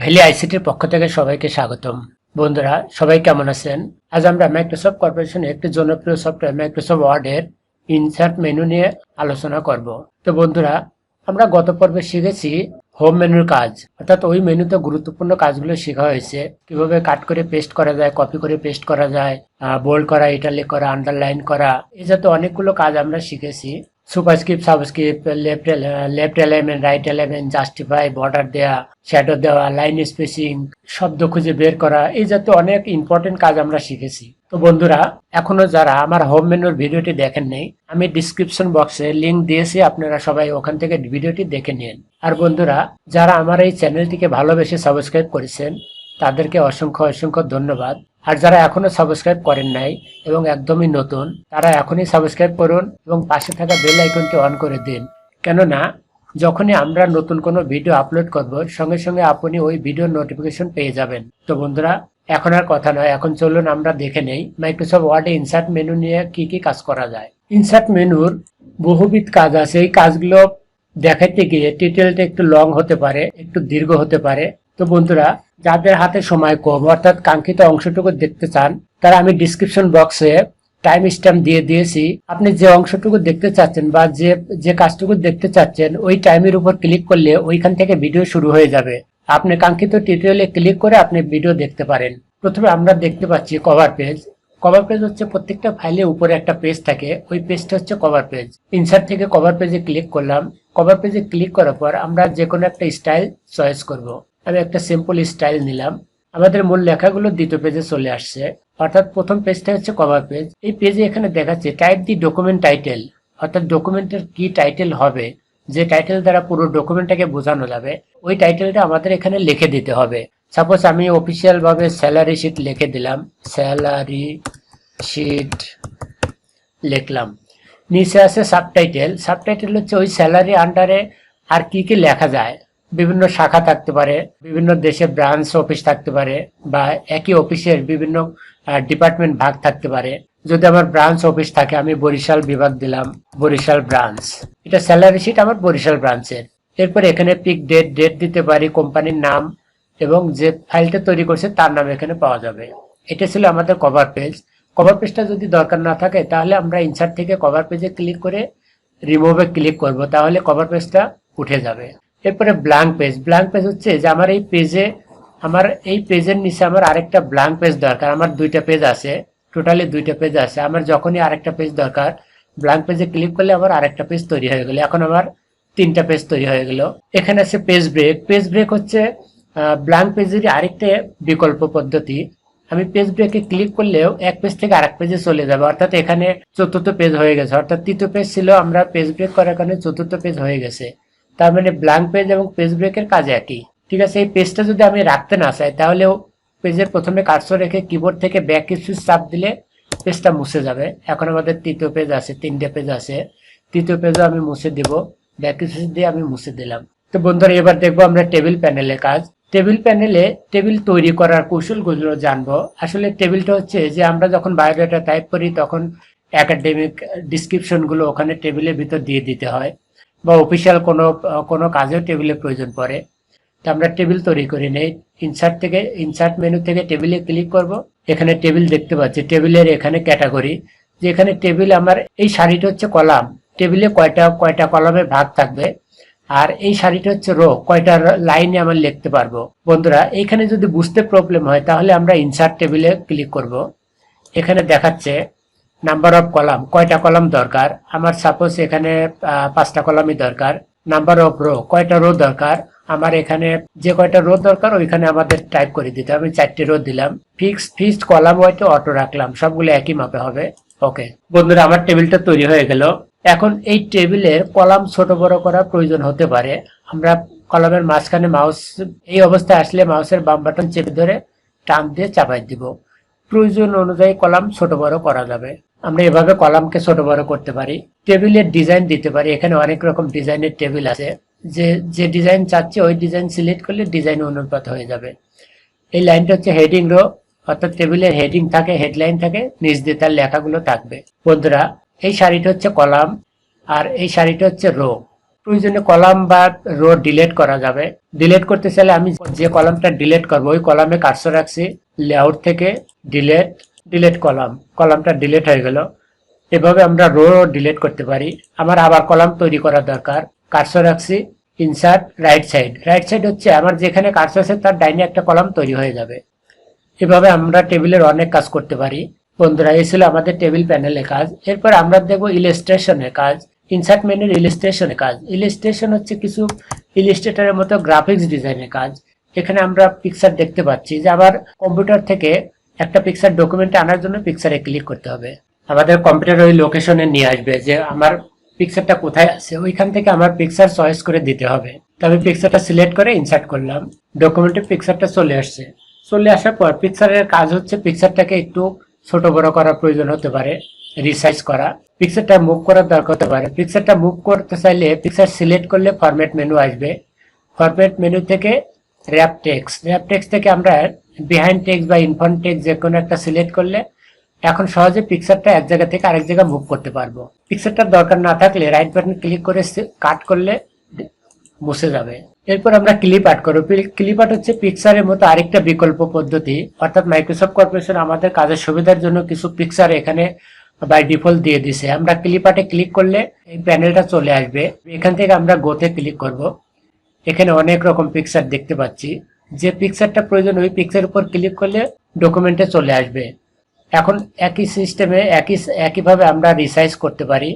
Valley আইসিটির পক্ষ থেকে সবাইকে স্বাগতম। বন্ধুরা, সবাই কেমন আছেন? আজ আমরা মাইক্রোসফট কর্পোরেশনের একটি জনপ্রিয় সফটওয়্যার মাইক্রোসফট ওয়ার্ডের ইনসার্ট মেনু নিয়ে আলোচনা করব। তো বন্ধুরা, আমরা গত পর্বে শিখেছি হোম মেনুর কাজ, অর্থাৎ ওই মেনুতে গুরুত্বপূর্ণ কাজগুলো শেখা হয়েছে। কিভাবে কাট করে পেস্ট করা যায়, কপি করে পেস্ট করা যায়, বোল্ড করা, ইটালিক করা, আন্ডারলাইন করা, এই জাতীয় অনেকগুলো কাজ আমরা শিখেছি। Superscript, subscript, left alignment, right alignment, justify, border দেওয়া, শ্যাডো দেওয়া, লাইন স্পেসিং, শব্দ খুঁজে বের করা, এই জাতীয় অনেক ইম্পর্টেন্ট কাজ আমরা শিখেছি। তো বন্ধুরা, এখনো যারা আমার হোম মেনুর ভিডিওটি দেখেন নাই, আমি ডিসক্রিপশন বক্সে লিংক দিয়েছি, আপনারা সবাই ওখান থেকে ভিডিওটি দেখে নিন। আর বন্ধুরা, যারা আমার এই চ্যানেলটিকে ভালোবেসে সাবস্ক্রাইব করেছেন, তাদেরকে অসংখ্য অসংখ্য ধন্যবাদ। আর যারা এখনো সাবস্ক্রাইব করেন নাই এবং একদমই নতুন, তারা এখনই সাবস্ক্রাইব করুন এবং পাশে থাকা বেল আইকনটি অন করে দিন। কেননা যখনই আমরা নতুন কোনো ভিডিও আপলোড করব, সঙ্গে সঙ্গে আপনি ওই ভিডিওর নোটিফিকেশন পেয়ে যাবেন। তো বন্ধুরা, এখন আর কথা নয়, এখন চলুন আমরা দেখে নেই মাইক্রোসফট ওয়ার্ডে ইনসার্ট মেনু নিয়ে কি কি কাজ করা যায়। ইনসার্ট মেনুর বহুবিধ কাজ আছে। এই কাজগুলো দেখাতে গিয়ে টিটেলটা একটু লং হতে পারে, একটু দীর্ঘ হতে পারে। তো বন্ধুরা, যাদের হাতে সময় কম, অর্থাৎ কাঙ্ক্ষিত অংশটুকু দেখতে চান, তারা আমি ডিসক্রিপশন বক্সে টাইম স্ট্যাম্প দিয়ে দিয়েছি। আপনি যে অংশটুকু দেখতে চাচ্ছেন বা যে যে কাজটুকু দেখতে চাচ্ছেন, ওই টাইমের উপর ক্লিক করলে ওইখান থেকে ভিডিও শুরু হয়ে যাবে। আপনি কাঙ্ক্ষিত টিউটোরিয়ালে ক্লিক করে আপনি ভিডিও দেখতে পারেন। প্রথমে আমরা দেখতে পাচ্ছি কভার পেজ। কভার পেজ হচ্ছে প্রত্যেকটা ফাইলে উপরে একটা পেজ থাকে, ওই পেজটা হচ্ছে কভার পেজ। ইনসার্ট থেকে কভার পেজে ক্লিক করলাম। কভার পেজে ক্লিক করার পর আমরা যে কোনো একটা স্টাইল চয়েস করব। আমি একটা সিম্পল স্টাইল নিলাম। আমাদের মূল লেখাগুলো দ্বিতীয় পেজে চলে আসছে, অর্থাৎ প্রথম পেজটা হচ্ছে কভার পেজ। এই পেজে এখানে দেখাচ্ছে টাইপ দি ডকুমেন্ট টাইটেল, অর্থাৎ ডকুমেন্টের কি টাইটেল হবে, যে টাইটেল দ্বারা পুরো ডকুমেন্টটাকে বোঝানো যাবে, ওই টাইটেলটা আমাদের এখানে লিখে দিতে হবে। সাপোজ আমি অফিসিয়াল ভাবে স্যালারি শিট লিখে দিলাম, স্যালারি শিট লিখলাম। নিচে আছে সাবটাইটেল। সাবটাইটেল হচ্ছে ওই স্যালারি আন্ডারে আর কি কি লেখা যায়। বিভিন্ন শাখা থাকতে পারে, বিভিন্ন দেশে ব্রাঞ্চ অফিস থাকতে পারে, বা একই অফিসের বিভিন্ন ডিপার্টমেন্ট ভাগ থাকতে পারে। যদি আমার ব্রাঞ্চ অফিস থাকে, আমি বরিশাল বিভাগ দিলাম, বরিশাল ব্রাঞ্চ। এটা স্যালারি শিট আমার বরিশাল ব্রাঞ্চের। এরপর এখানে পিক ডেট, ডেট দিতে পারি, কোম্পানির নাম এবং যে ফাইলটা তৈরি করছে তার নাম এখানে পাওয়া যাবে। এটা ছিল আমাদের কভার পেজ। কভার পেজটা যদি দরকার না থাকে, তাহলে আমরা ইনসার্ট থেকে কভার পেজে ক্লিক করে রিমুভে ক্লিক করব, তাহলে কভার পেজটা উঠে যাবে। এরপরে ব্ল্যাঙ্ক পেজ। ব্ল্যাঙ্ক পেজ হচ্ছে যে আমার এই পেজের নিচে আমার আরেকটা ব্ল্যাঙ্ক পেজ দরকার। আমার দুইটা পেজ আছে, টোটালি দুইটা পেজ আছে। আমার যখনই আরেকটা পেজ দরকার, ব্ল্যাঙ্ক পেজে ক্লিক করলে আমার আরেকটা পেজ তৈরি হয়ে গেল। এখন আমার তিনটা পেজ তৈরি হয়ে গেল। এখানে আছে পেজ ব্রেক। পেজ ব্রেক হচ্ছে ব্ল্যাঙ্ক পেজের আরেকটা বিকল্প পদ্ধতি। আমি পেজ ব্রেকে ক্লিক করলেও এক পেজ থেকে আরেক পেজে চলে যাবে, অর্থাৎ এখানে চতুর্থ পেজ হয়ে গেছে। অর্থাৎ তৃতীয় পেজ ছিল, আমরা পেজ ব্রেক করার কারণে চতুর্থ পেজ হয়ে গেছে। তার মানে ব্ল্যাঙ্ক পেজ এবং পেজ ব্রেকের কাজ একই। ঠিক আছে, এই পেজটা যদি আমি রাখতে না চাই, তাহলেও পেজের প্রথমে কার্সর রেখে কিবোর্ড থেকে ব্যাক সুইচ চাপ দিলে পেজটা মুছে যাবে। এখন আমাদের তৃতীয় পেজ আছে, তিনটে পেজ আছে। তৃতীয় পেজও আমি মুছে দিব, ব্যাক সুইচ দিয়ে আমি মুছে দিলাম। তো বন্ধুরা, এবার দেখবো আমরা টেবিল প্যানেলে কাজ। টেবিল প্যানেলে টেবিল তৈরি করার কৌশলগুলো জানবো। আসলে টেবিলটা হচ্ছে যে আমরা যখন বায়োডাটা টাইপ করি, তখন একাডেমিক ডিসক্রিপশন গুলো ওখানে টেবিলের ভিতর দিয়ে দিতে হয়, বা অফিসিয়াল কোনো কোনো কাজেও টেবিলের প্রয়োজন পড়ে। তো আমরা টেবিল তৈরি করে নেই। ইনসার্ট মেনু থেকে টেবিলে ক্লিক করব। এখানে টেবিল দেখতে পাচ্ছি। টেবিলের এখানে ক্যাটাগরি, যে এখানে টেবিল আমার এই সারিটা হচ্ছে কলাম। টেবিলে কয়টা কয়টা কলামের ভাগ থাকবে, আর এই সারিটা হচ্ছে রো, কয়টা লাইনে আমরা লিখতে পারবো। বন্ধুরা, এখানে যদি বুঝতে প্রবলেম হয়, তাহলে আমরা ইনসার্ট টেবিলে ক্লিক করব। এখানে দেখাচ্ছে নাম্বার অফ কলাম, কয়টা কলাম দরকার। আমার সাপোজ এখানে 5টা কলামই দরকার। নাম্বার অফ রো, কয়টা রো দরকার। আমার এখানে যে কয়টা রো দরকার ওইখানে আমাদের টাইপ করে দিতে হবে। 4টে রো দিলাম। ফিক্সড কলাম ওয়াইতে অটো রাখলাম, সবগুলো একই মাপে হবে। ওকে বন্ধুরা, আমার টেবিলটা তৈরি হয়ে গেল। এখন এই টেবিলের কলাম ছোট বড় করা প্রয়োজন হতে পারে। আমরা কলামের মাঝখানে মাউস, এই অবস্থায় আসলে মাউসের বাম বাটন চেপে ধরে টান দিয়ে চাপাই দিব। প্রয়োজন অনুযায়ী কলাম ছোট বড় করা যাবে। আমরা এভাবে কলামকে ছোট বড় করতে পারি। টেবিলের ডিজাইন দিতে পারি। এখানে অনেক রকম ডিজাইনের টেবিল আছে। যে যে ডিজাইন চাচ্ছি ওই ডিজাইন সিলেক্ট করলে ডিজাইন অনুপাত হয়ে যাবে। এই লাইনটা হচ্ছে হেডিং রো, অর্থাৎ টেবিলের হেডিং থাকে, হেডলাইন থাকে, নিচ দিয়ে তার লেখাগুলো থাকবে। বন্ধুরা, এই সারিটা হচ্ছে কলাম আর এই সারিটা হচ্ছে রো। প্রয়োজনে কলাম বা রো ডিলিট করা যাবে। ডিলিট করতে চাইলে আমি যে কলামটা ডিলিট করব ওই কলামে কার্সর রাখছি, লেআউট থেকে ডিলিট, ডিলিট কলাম, কলামটা ডিলিট হয়ে গেল। এভাবে আমরা রো ডিলিট করতে পারি। আমার আবার কলাম তৈরি করা দরকার, কার্সর রাখছি, insert right side. Right side হচ্ছে আমার যেখানে কার্সর আছে তার ডাইনে একটা কলাম তৈরি হয়ে যাবে। এভাবে আমরা টেবিলের অনেক কাজ করতে পারি। বন্ধুরা, এই ছিল আমাদের টেবিল প্যানেলের কাজ। এরপর আমরা দেখব ইলাস্ট্রেশনের কাজ, ইনসার্ট মেনুর ইলাস্ট্রেশনের কাজ। ইলাস্ট্রেশন হচ্ছে কিছু ইলাস্ট্রেটরের মতো গ্রাফিক্স ডিজাইনের কাজ। এখানে আমরা পিকচার দেখতে পাচ্ছি যে আবার কম্পিউটার থেকে একটা পিকচার ডকুমেন্টে আনার জন্য পিকচারে ক্লিক করতে হবে। আমাদের কম্পিউটার ওই লোকেশনে নিয়ে আসবে যে আমার পিকচারটা কোথায় আছে, ওইখান থেকে আমার পিকচার চয়েস করে দিতে হবে। তো আমি পিকচারটা সিলেক্ট করে ইনসার্ট করলাম, ডকুমেন্টে পিকচারটা চলে আসছে। চলে আসার পর পিকচারের কাজ হচ্ছে পিকচারটাকে একটু ছোট বড় করার প্রয়োজন হতে পারে, রিসাইজ করা, পিকচারটা মুভ করার দরকার হতে পারে। পিকচারটা মুভ করতে চাইলে পিকচার সিলেক্ট করলে ফরম্যাট মেনু আসবে। ফরম্যাট মেনু থেকে র্যাপ টেক্সট, র্যাপ টেক্সট থেকে আমরা বিহাইন্ড টেক্সট বা ইনফ্রন্ট টেক্সট যে কোনো একটা সিলেক্ট করলে এখন সহজে পিকচারটা এক জায়গা থেকে আরেক জায়গায় মুভ করতে পারবো। পিকচারটার দরকার না থাকলে রাইট বাটন ক্লিক করে কাট করলে মুছে যাবে। এরপর আমরা ক্লিপ আর্ট করব। ক্লিপ আর্ট হচ্ছে পিকচারের মতো আরেকটা বিকল্প পদ্ধতি, অর্থাৎ মাইক্রোসফট কর্পোরেশন আমাদের কাজের সুবিধার জন্য কিছু পিকচার এখানে বাই ডিফল্ট দিয়ে দিছে। আমরা ক্লিপ আর্টে ক্লিক করলে এই প্যানেলটা চলে আসবে। এখান থেকে আমরা গোতে ক্লিক করব। এখানে অনেক রকম পিকচার দেখতে পাচ্ছি। যে পিকচারটা প্রয়োজন ওই পিকচার উপর ক্লিক করলে ডকুমেন্টে চলে আসবে। এখন একই সিস্টেমে একইভাবে আমরা রিসাইজ করতে পারি।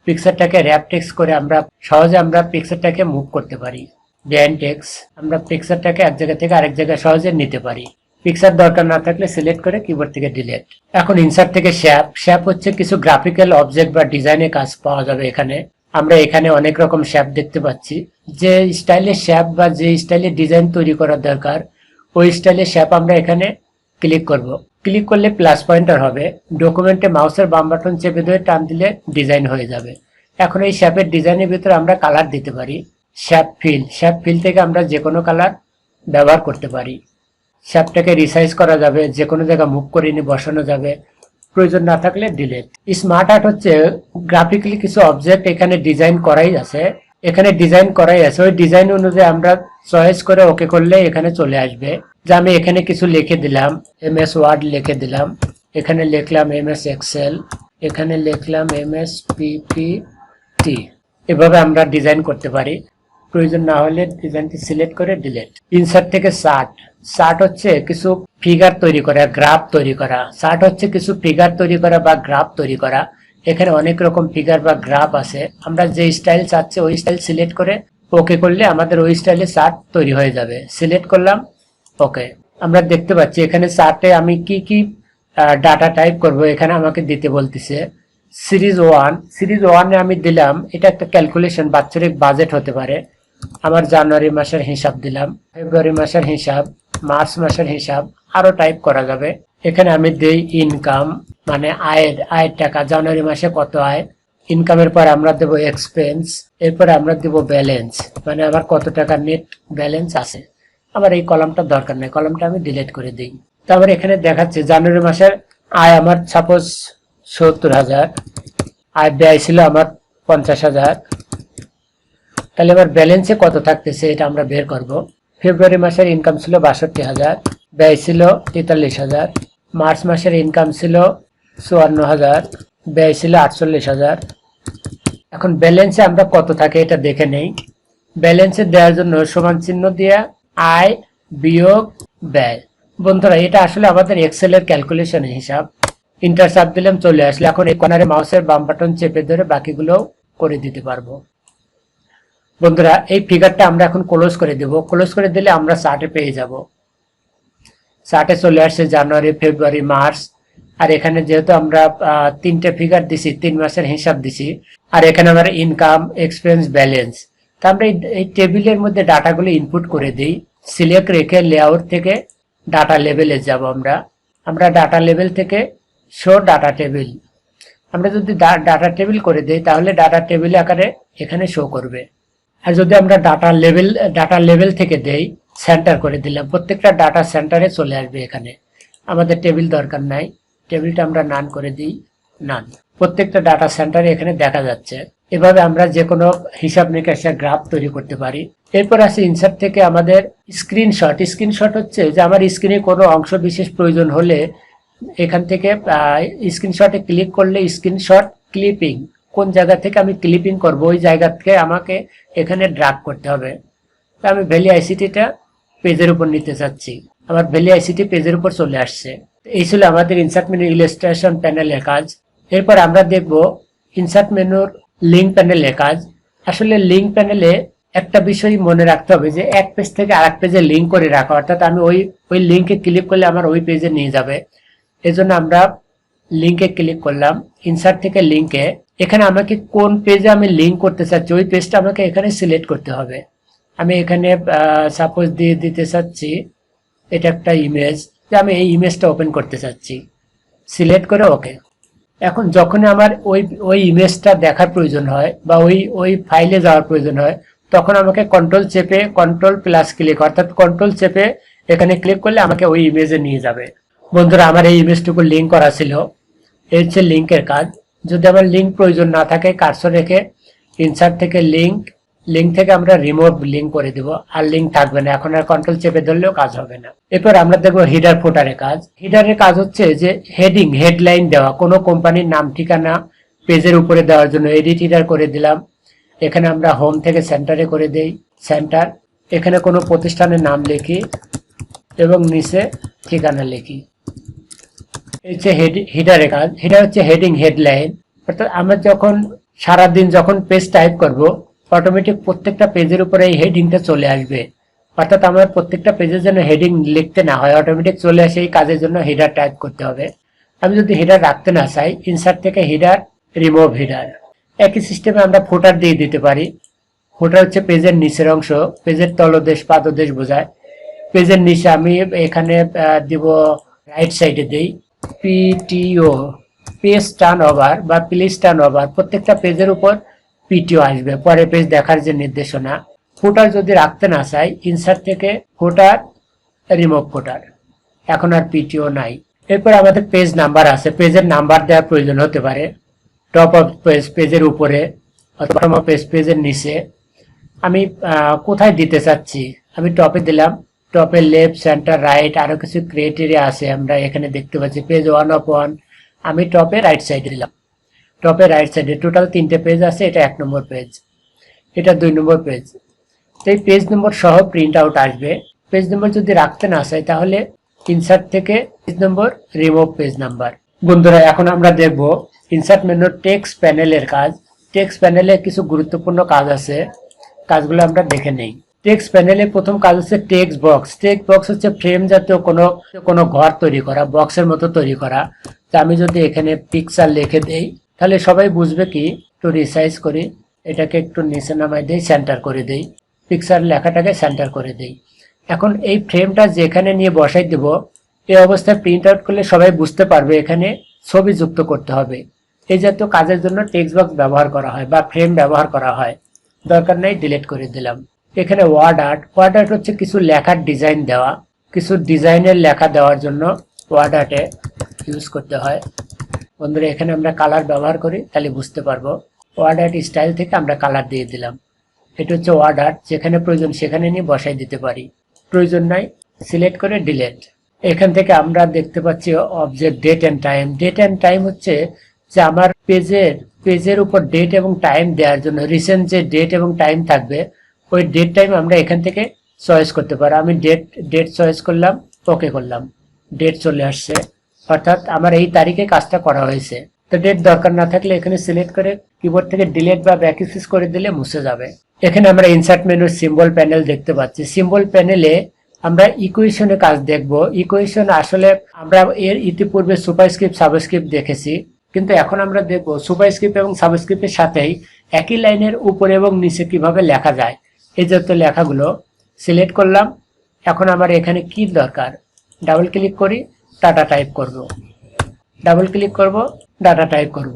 পিকচারটাকে র্যাপ টেক্সট করে আমরা সহজে পিকচারটাকে মুভ করতে পারি। বিহাইন্ড টেক্সট, আমরা পিকচারটাকে এক জায়গা থেকে আরেক জায়গায় সহজে নিতে পারি। পিকচার দরকার না থাকলে সিলেক্ট করে কিবোর্ড থেকে ডিলিট। এখন ইনসার্ট থেকে শ্যাপ। শ্যাপ হচ্ছে কিছু গ্রাফিক্যাল অবজেক্ট বা ডিজাইনের কাজ পাওয়া যাবে এখানে। আমরা এখানে অনেক রকম শ্যাপ দেখতে পাচ্ছি। যে স্টাইলের শ্যাপ বা যে স্টাইলের ডিজাইন তৈরি করার দরকার ওই স্টাইলের শ্যাপ আমরা এখানে ক্লিক করব। ক্লিক করলে প্লাস পয়েন্টার হবে। ডকুমেন্টে মাউসের বাম বাটন চেপে ধরে টান দিলে ডিজাইন হয়ে যাবে। এখন এই শ্যাপের ডিজাইনের ভিতরে আমরা কালার দিতে পারি। শ্যাপ ফিল, শ্যাপ ফিল থেকে আমরা যে কোনো কালার ব্যবহার করতে পারি। শ্যাপটাকে রিসাইজ করা যাবে, যে কোনো জায়গায় মুভ করে নিয়ে বসানো যাবে, প্রয়োজন না থাকলে ডিলিট। স্মার্ট আর্ট হচ্ছে গ্রাফিক্যালি কিছু অবজেক্ট এখানে ডিজাইন করাই আছে। ওই ডিজাইন অনুযায়ী আমরা চয়েস করে ওকে করলে এখানে চলে আসবে। যে আমি এখানে কিছু লিখে দিলাম, এমএস ওয়ার্ড লিখে দিলাম, এখানে লিখলাম এমএস এক্সেল, এখানে লিখলাম এমএস পিপিটি। এভাবে আমরা ডিজাইন করতে পারি। প্রয়োজন না হলে ডিজাইনটি সিলেক্ট করে ডিলিট। ইনসার্ট থেকে চার্ট। চার্ট হচ্ছে কিছু ফিগার তৈরি করা, গ্রাফ তৈরি করা। চার্ট হচ্ছে কিছু ফিগার তৈরি করা বা গ্রাফ তৈরি করা। এখানে অনেক রকম ফিগার বা গ্রাফ আছে। আমরা যে স্টাইল চাচ্ছি ওই স্টাইল সিলেক্ট করে ওকে করলে আমাদের ওই স্টাইলে চার্ট তৈরি হয়ে যাবে। সিলেক্ট করলাম, ওকে। আমরা দেখতে পাচ্ছি এখানে চার্টে আমি কি কি ডাটা টাইপ করব এখানে আমাকে দিতে বলতেছে। সিরিজ 1, সিরিজ 1-এ আমি দিলাম, এটা একটা ক্যালকুলেশন, বাৎসরিক বাজেট হতে পারে। আমার জানুয়ারি মাসের হিসাব দিলাম, ফেব্রুয়ারি মাসের হিসাব, মার্চ মাসের হিসাব, আরো টাইপ করা যাবে। এখানে আমি দেই ইনকাম, মানে আয়ের টাকা, জানুয়ারি মাসে কত আয়। ইনকামের পর আমরা দেব এক্সপেন্স, এরপরে আমরা দেব ব্যালেন্স, মানে আমার কত টাকা নেট ব্যালেন্স আছে। আমার এই কলামটা দরকার নেই, কলামটা আমি ডিলিট করে দিই। তারপর এখানে দেখাচ্ছে জানুয়ারি মাসের আয় আমার সাপোজ ৭০,০০০, আয় ব্যয় ছিল আমার ৫০,০০০। তাহলে আমার ব্যালেন্সে কত থাকতেছে এটা আমরা বের করব। ফেব্রুয়ারি মাসের ইনকাম ছিল ৬২,০০০, ব্যয় ছিল ৪৩,০০০। মার্চ মাসের ইনকাম ছিল ৫৪,০০০, ব্যয় ছিল ৪৮,০০০। এখন ব্যালেন্সে আমরা কত থাকে এটা দেখে নেই। ব্যালেন্সে দেওয়ার জন্য সমান চিহ্ন দিয়ে আয় বিয়োগ ব্যয়। বন্ধুরা, এটা আসলে আমাদের এক্সেলের ক্যালকুলেশনের হিসাব। ইন্টার চাপ দিলাম, চলে আসলে। এখন এই কর্নারে মাউসের বাম বাটন চেপে ধরে বাকিগুলো করে দিতে পারবো। বন্ধুরা, এই ফিগারটা আমরা এখন ক্লোজ করে দেব। ক্লোজ করে দিলে আমরা চার্টে পেয়ে যাব। চার্টে চলে আসছে জানুয়ারি, ফেব্রুয়ারি, মার্চ। আর এখানে যেহেতু আমরা 3টে ফিগার দিছি, 3 মাসের হিসাব দিছি, আর এখানে আমরা ইনকাম, এক্সপেন্স, ব্যালেন্স। তা আমরা এই টেবিলের মধ্যে ডাটাগুলো ইনপুট করে দিই। সিলেক্ট রেখে লেআউট থেকে ডাটা লেভেলে যাব। আমরা ডাটা লেভেল থেকে শো ডাটা টেবিল, আমরা যদি ডাটা টেবিল করে দিই তাহলে ডাটা টেবিল আকারে এখানে শো করবে। আর যদি আমরা ডাটা লেভেল থেকে দেই, সেন্টার করে দিলাম, প্রত্যেকটা ডাটা সেন্টারে চলে আসবে। এখানে আমাদের টেবিল দরকার নাই, টেবিলটা আমরা নান করে দিই, নান। প্রত্যেকটা ডাটা সেন্টারে এখানে দেখা যাচ্ছে। এভাবে আমরা যে কোনো হিসাব নিকাশের গ্রাফ তৈরি করতে পারি। এরপর আছে ইনসার্ট থেকে আমাদের স্ক্রিনশট। স্ক্রিনশট হচ্ছে যে আমার স্ক্রিনে কোনো অংশ বিশেষ প্রয়োজন হলে এখান থেকে স্ক্রিনশটে ক্লিক করলে স্ক্রিনশট ক্লিপিং, কোন জায়গা থেকে আমি ক্লিপিং করব ওই জায়গা থেকে আমাকে এখানে ড্র্যাগ করতে হবে। তো আমি ভ্যালি আইসিটিটা পেজের উপর নিতে চাচ্ছি, আমার ভ্যালি আইসিটি পেজের উপর চলে আসছে। এই ছিল আমাদের ইনসার্ট মেনু ইলাস্ট্রেশন প্যানেলের কাজ। এরপর আমরা দেখব ইনসার্ট মেনুর লিঙ্ক প্যানেলের কাজ। আসলে লিঙ্ক প্যানেলে একটা বিষয় মনে রাখতে হবে যে এক পেজ থেকে আরেক পেজে লিঙ্ক করে রাখা, অর্থাৎ আমি ওই লিঙ্কে ক্লিক করলে আমার ওই পেজে নিয়ে যাবে। এজন্য আমরা লিঙ্কে ক্লিক করলাম, ইনসার্ট থেকে লিঙ্কে। এখানে আমাকে কোন পেজে আমি লিঙ্ক করতে চাচ্ছি ওই পেজটা আমাকে এখানে সিলেক্ট করতে হবে। আমি এখানে সাপোজ দিয়ে দিতে চাচ্ছি এটা একটা ইমেজ, যে আমি এই ইমেজটা ওপেন করতে চাচ্ছি, সিলেক্ট করে ওকে। এখন যখন আমার ওই ইমেজটা দেখার প্রয়োজন হয় বা ওই ফাইলে যাওয়ার প্রয়োজন হয় তখন আমাকে কন্ট্রোল চেপে কন্ট্রোল প্লাস ক্লিক, অর্থাৎ কন্ট্রোল চেপে এখানে ক্লিক করলে আমাকে ওই ইমেজে নিয়ে যাবে। বন্ধুরা আমার এই ইমেজটুকু লিঙ্ক করা ছিল, এই হচ্ছে লিঙ্কের কাজ। যদি আমার লিঙ্ক প্রয়োজন না থাকে কার্সর রেখে ইনসার্ট থেকে লিঙ্ক থেকে আমরা রিমুভ লিঙ্ক করে দিব, আর লিঙ্ক থাকবে না। এখন আর কন্ট্রোল চেপে ধরলেও কাজ হবে না। এরপর আমরা দেখবো হিডার ফুটারের কাজ। হিডারের কাজ হচ্ছে যে হেডিং হেডলাইন দেওয়া, কোনো কোম্পানির নাম ঠিকানা পেজের উপরে দেওয়ার জন্য এডিট হিডার করে দিলাম। এখানে আমরা হোম থেকে সেন্টারে করে দেই সেন্টার, এখানে কোনো প্রতিষ্ঠানের নাম লিখি এবং নিচে ঠিকানা লিখি। এই হচ্ছে হিডারের কাজ। হিডার হচ্ছে হেডিং হেডলাইন, অর্থাৎ আমরা যখন সারাদিন যখন পেজ টাইপ করব অটোমেটিক প্রত্যেকটা পেজের উপরে এই হেডিংটা চলে আসবে, অর্থাৎ আমার প্রত্যেকটা পেজের জন্য হেডিং লিখতে না হয়, অটোমেটিক চলে আসে। এই কাজের জন্য হেডার টাইপ করতে হবে। আমি যদি হেডার রাখতে না চাই ইনসার্ট থেকে হেডার রিমুভ হেডার। একই সিস্টেমে আমরা ফুটার দিয়ে দিতে পারি। ফুটার হচ্ছে পেজের নিচের অংশ, পেজের তলদেশ পাদদেশ বোঝায়। পেজের নিচে আমি এখানে দিব রাইট সাইডে দেই পিটিও, পেজ টার্ন ওভার বা প্লিজ টার্ন ওভার। প্রত্যেকটা পেজের উপর পিটিও আসবে, পরে পেজ দেখার যে নির্দেশনা। ফুটার যদি রাখতে না চাই ইনসার্ট থেকে ফুটার রিমুভ ফুটার, এখন আর পিটিও নাই। এরপর আমাদের পেজ নাম্বার আছে, পেজের নাম্বার দেওয়ার প্রয়োজন হতে পারে। টপ অফ পেজ পেজের উপরে অথবা বটম অফ পেজ পেজের নিচে। আমি কোথায় দিতে চাচ্ছি, আমি টপে দিলাম, টপে লেফট সেন্টার রাইট আরো কিছু ক্রাইটেরিয়া আছে আমরা এখানে দেখতে পাচ্ছি। পেজ 1 অফ 1 আমি টপে রাইট সাইডে দিলাম। টপে রাইট সাইডে টোটাল 3টে পেজ আছে, এটা 1 নম্বর পেজ, এটা 2 নম্বর পেজ। এই পেজ নম্বর সহ প্রিন্ট আউট আসবে। পেজ নম্বর যদি রাখতে না চাই তাহলে ইনসার্ট থেকে পেজ নম্বর রিমুভ পেজ নাম্বার। বন্ধুরা এখন আমরা দেখব ইনসার্ট মেনুর টেক্সট প্যানেলের কাজ। টেক্সট প্যানেলে কিছু গুরুত্বপূর্ণ কাজ আছে, কাজগুলো আমরা দেখে নেই। টেক্সট প্যানেলে প্রথম কাজ হচ্ছে টেক্সট বক্স। টেক্সট বক্স হচ্ছে ফ্রেম জাতীয় কোনো ঘর তৈরি করা, বক্সের মতো তৈরি করা। তা আমি যদি এখানে পিকচার লিখে দেই তাহলে সবাই বুঝবে কি। একটু রিসাইজ করি, এটাকে একটু নিচে নামাই দেই, সেন্টার করে দেই, পিকচার লেখাটাকে সেন্টার করে দেই। এখন এই ফ্রেমটা যেখানে নিয়ে বসাই দেব এই অবস্থায় প্রিন্ট আউট করলে সবাই বুঝতে পারবে এখানে ছবি যুক্ত করতে হবে। এই জাতীয় কাজের জন্য টেক্সট বক্স ব্যবহার করা হয় বা ফ্রেম ব্যবহার করা হয়। দরকার নাই, ডিলিট করে দিলাম। এখানে ওয়ার্ড আর্ট। ওয়ার্ড আর্ট হচ্ছে কিছু লেখার ডিজাইন দেওয়া, কিছু ডিজাইনের লেখা দেওয়ার জন্য ওয়ার্ড আর্টে ইউজ করতে হয়। বন্ধুরা এখানে আমরা কালার ব্যবহার করি, তাহলে বুঝতে পারবো। ওয়ার্ড আর্ট স্টাইল থেকে আমরা কালার দিয়ে দিলাম। এটা হচ্ছে ওয়ার্ড আর্ট, যেখানে প্রয়োজন সেখানে নিয়ে বসাই দিতে পারি, প্রয়োজন নাই সিলেক্ট করে ডিলিট। এখান থেকে আমরা দেখতে পাচ্ছি object date and time. Date and time হচ্ছে যে আমার পেজের উপর ডেট এবং টাইম দেওয়ার জন্য রিসেন্ট যে ডেট এবং টাইম থাকবে ওই ডেট টাইম আমরা এখান থেকে চয়েস করতে পারি। আমি ডেট চয়েস করলাম, ওকে করলাম, ডেট চলে আসছে, অর্থাৎ আমার এই তারিখে কাজটা করা হয়েছে। তো ডেট দরকার না থাকলে এখানে সিলেক্ট করে কিবোর্ড থেকে ডিলিট বা ব্যাকস্পেস করে দিলে মুছে যাবে। এখানে আমরা ইনসার্ট মেনুর সিম্বল প্যানেল দেখতে পাচ্ছি। সিম্বল প্যানেলে আমরা ইকুয়েশনের কাজ দেখব। ইকুয়েশন আসলে আমরা এর ইতিপূর্বে সুপারস্ক্রিপ্ট সাবস্ক্রিপ্ট দেখেছি, কিন্তু এখন আমরা দেখব সুপারস্ক্রিপ্ট এবং সাবস্ক্রিপ্টের সাথেই একই লাইনের উপরে এবং নিচে কিভাবে লেখা যায়। এই জাতীয় লেখাগুলো সিলেক্ট করলাম। এখন আমার এখানে কি দরকার, ডাবল ক্লিক করি, ডাটা টাইপ করব, ডাবল ক্লিক করব, ডাটা টাইপ করব।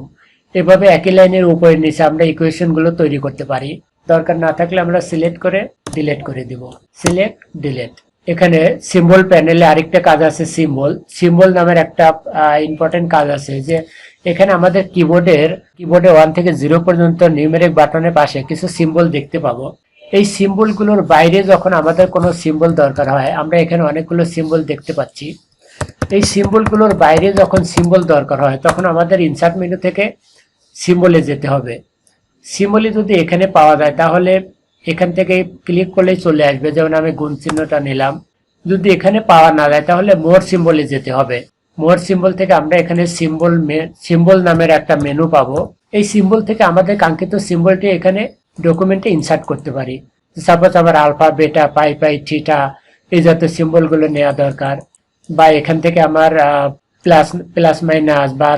এভাবে একই লাইনের উপরে নিচে আমরা ইকুয়েশনগুলো তৈরি করতে পারি। দরকার না থাকলে আমরা সিলেক্ট করে ডিলিট করে দিব, সিলেক্ট ডিলিট। এখানে সিম্বল প্যানেলে আরেকটা কাজ আছে, সিম্বল নামের একটা ইম্পর্টেন্ট কাজ আছে, যে এখানে আমাদের কিবোর্ডে 1 থেকে 0 পর্যন্ত নিউমেরিক বাটনের পাশে কিছু সিম্বল দেখতে পাবো। এই সিম্বলগুলোর বাইরে যখন আমাদের কোনো সিম্বল দরকার হয়, আমরা এখানে অনেকগুলো সিম্বল দেখতে পাচ্ছি। এই সিম্বলগুলোর বাইরে যখন সিম্বল দরকার হয় তখন আমাদের ইনসার্ট মেনু থেকে সিম্বলে যেতে হবে। সিম্বলে যদি এখানে পাওয়া যায় তাহলে এখান থেকে ক্লিক করলেই চলে আসবে। যেমন আমি গুণ চিহ্নটা নিলাম। যদি এখানে পাওয়া না যায় তাহলে মোর সিম্বলে যেতে হবে। মোর সিম্বল থেকে আমরা এখানে সিম্বল নামের একটা মেনু পাবো। এই সিম্বল থেকে আমাদের কাঙ্ক্ষিত সিম্বলটি এখানে ডকুমেন্টে ইনসার্ট করতে পারি। সাপোজ আমার আলফা, বেটা, পাই, থিটা এই জাতীয় সিম্বলগুলো নেওয়া দরকার, বা এখান থেকে আমার প্লাস প্লাস মাইনাস বা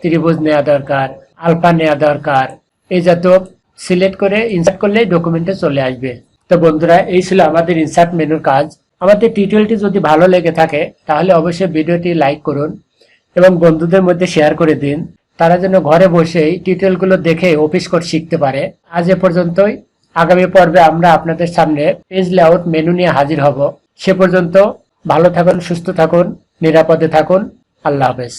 ত্রিভুজ নেওয়া দরকার, আলফা নেওয়া দরকার, এই জাতীয় সিলেক্ট করে ইনসার্ট করলেই ডকুমেন্টে চলে আসবে। তো বন্ধুরা, এই ছিল আমাদের ইনসার্ট মেনুর কাজ। আমাদের টিউটোরিয়ালটি যদি ভালো লেগে থাকে তাহলে অবশ্যই ভিডিওটি লাইক করুন এবং বন্ধুদের মধ্যে শেয়ার করে দিন, তারা যেন ঘরে বসেই টিউটোরিয়ালগুলো দেখে অফিস কোড শিখতে পারে। আজ এ পর্যন্তই। আগামী পর্বে আমরা আপনাদের সামনে পেজ লেআউট মেনু নিয়ে হাজির হব। সে পর্যন্ত ভালো থাকুন, সুস্থ থাকুন, নিরাপদে থাকুন। আল্লাহ হাফেজ।